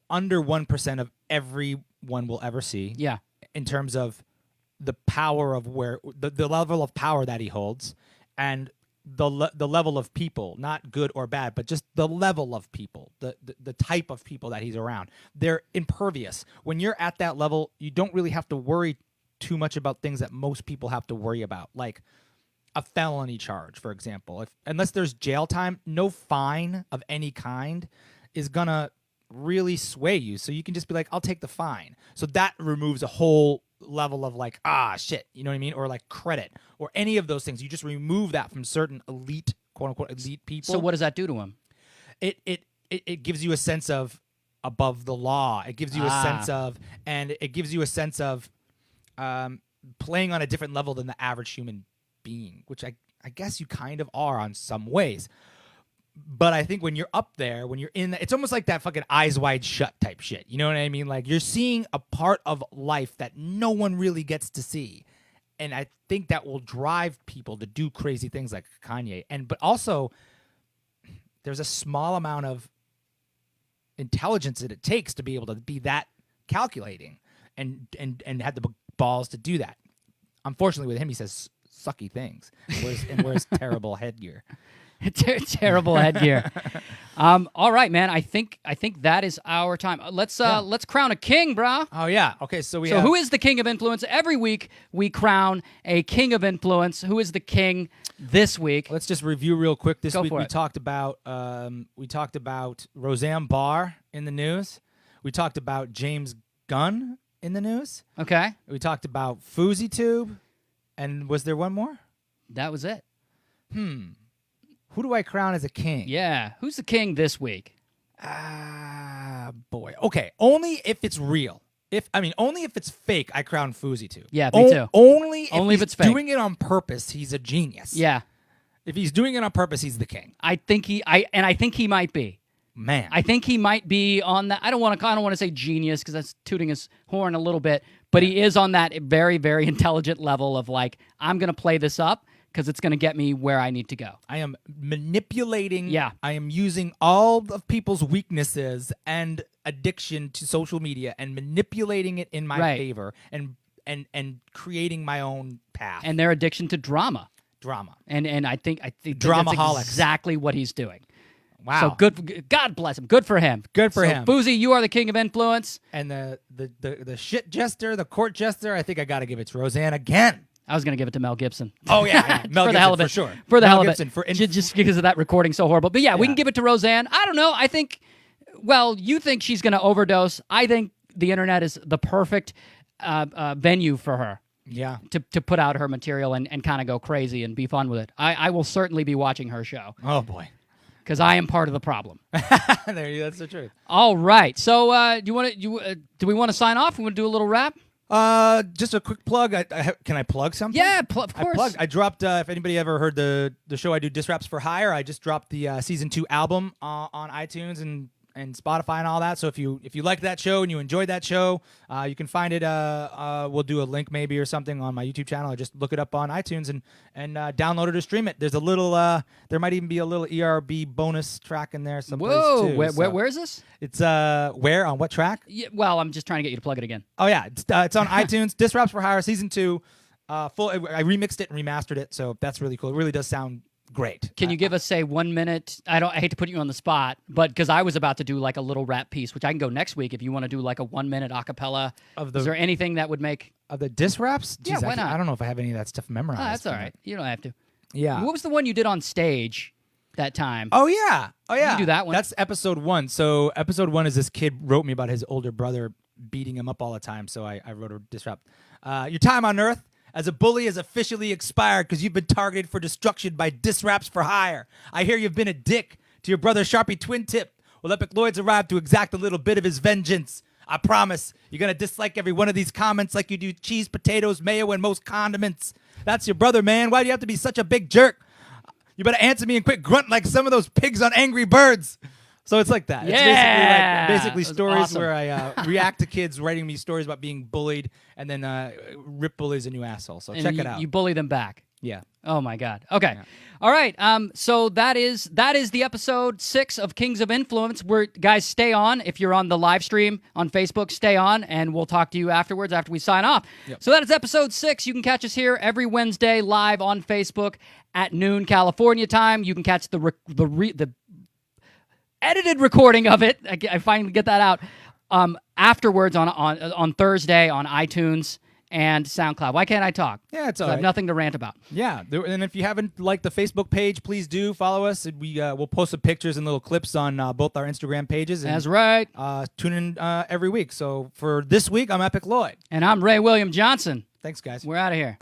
under 1% of everyone will ever see. Yeah. In terms of the power of where the level of power that he holds, and the level of people, not good or bad, but just the level of people, the type of people that he's around. They're impervious. When you're at that level, you don't really have to worry too much about things that most people have to worry about, like a felony charge, for example. Unless there's jail time, no fine of any kind is gonna really sway you. So you can just be like, I'll take the fine. So that removes a whole level of like, shit, you know what I mean? Or like credit or any of those things. You just remove that from certain elite, quote unquote, elite people. So what does that do to him? It gives you a sense of above the law. It gives you a sense of, and it gives you a sense of playing on a different level than the average human being, which I guess you kind of are on some ways. But I think when you're up there, when you're in that, it's almost like that fucking Eyes Wide Shut type shit. You know what I mean? Like you're seeing a part of life that no one really gets to see. And I think that will drive people to do crazy things like Kanye. But also there's a small amount of intelligence that it takes to be able to be that calculating and have the balls to do that. Unfortunately with him, he says sucky things and wears terrible headgear. Terrible headgear. All right, man. I think that is our time. Let's crown a king, bro. Oh yeah. Okay. So who is the king of influence? Every week we crown a king of influence. Who is the king this week? Let's just review real quick. This week we talked about Roseanne Barr in the news. We talked about James Gunn in the news. Okay. We talked about FouseyTube, and was there one more? That was it. Who do I crown as a king? Yeah. Who's the king this week? Boy. Okay. Only if it's real. Only if it's fake, I crown FouseyTube. Yeah, me too. Only if it's fake. Doing it on purpose, he's a genius. Yeah. If he's doing it on purpose, he's the king. I think he might be. Man. I think he might be on that. I don't want to say genius because that's tooting his horn a little bit, but he is on that very, very intelligent level of like, I'm going to play this up because it's going to get me where I need to go. I am manipulating. Yeah. I am using all of people's weaknesses and addiction to social media and manipulating it in my favor and creating my own path. And their addiction to drama. And I think Dramaholics. That's exactly what he's doing. Wow. So good. God bless him. Good for him. Good for him. Fousey, you are the king of influence. And the shit jester, the court jester, I think I got to give it to Roseanne again. I was going to give it to Mel Gibson. Oh, yeah. Mel for Gibson, the hell of it. for sure. For the Mel hell Gibson, of it. Just because of that recording so horrible. But yeah, we can give it to Roseanne. I don't know. I think, you think she's going to overdose. I think the internet is the perfect venue for her. Yeah. To put out her material and kind of go crazy and be fun with it. I will certainly be watching her show. Oh, boy. Because I am part of the problem. That's the truth. All right. So do we want to sign off? We want to do a little wrap? Just a quick plug. Can I plug something? Yeah, of course. I dropped. If anybody ever heard the show I do, Diss Raps for Hire, I just dropped the season 2 album on iTunes and Spotify and all that. So if you like that show and you enjoyed that show, you can find it. We'll do a link maybe or something on my YouTube channel, or just look it up on iTunes and download it or stream it. There's a little. There might even be a little ERB bonus track in there someplace too. Where is this? It's where on what track? Yeah, well, I'm just trying to get you to plug it again. Oh yeah, it's on iTunes. Diss Raps for Hire season 2. Full. I remixed it and remastered it, so that's really cool. It really does sound great. Can you give us, say, 1 minute? I hate to put you on the spot, but because I was about to do like a little rap piece, which I can go next week if you want to do like a 1 minute acapella. Is there anything that would make of the diss raps? Jeez, why not? I don't know if I have any of that stuff memorized. That's all right. You don't have to. Yeah. What was the one you did on stage that time? Oh yeah. You do that one. That's episode 1. So episode 1 is this kid wrote me about his older brother beating him up all the time. So I wrote a diss rap. Your time on Earth as a bully has officially expired because you've been targeted for destruction by Diss Raps for Hire. I hear you've been a dick to your brother Sharpie Twin Tip. Well, Epic Lloyd's arrived to exact a little bit of his vengeance. I promise you're going to dislike every one of these comments like you do cheese, potatoes, mayo, and most condiments. That's your brother, man. Why do you have to be such a big jerk? You better answer me and quit grunt like some of those pigs on Angry Birds. So it's like that. Yeah! It's basically That was stories awesome. where I react to kids writing me stories about being bullied and then rip bullies a new asshole. So And check you, it out. You bully them back. Yeah. Oh my God. Okay. All right. So that is the episode 6 of Kings of Influence. Guys, stay on. If you're on the live stream on Facebook, stay on, and we'll talk to you afterwards after we sign off. Yep. So that is episode 6. You can catch us here every Wednesday live on Facebook at noon California time. You can catch the edited recording of it. I finally get that out afterwards on Thursday on iTunes and SoundCloud. Why can't I talk? Yeah, it's all I have right. nothing to rant about. Yeah, and if you haven't liked the Facebook page, please do follow us. We'll post some pictures and little clips on both our Instagram pages. And, That's right. Tune in every week. So for this week, I'm Epic Lloyd. And I'm Ray William Johnson. Thanks, guys. We're out of here.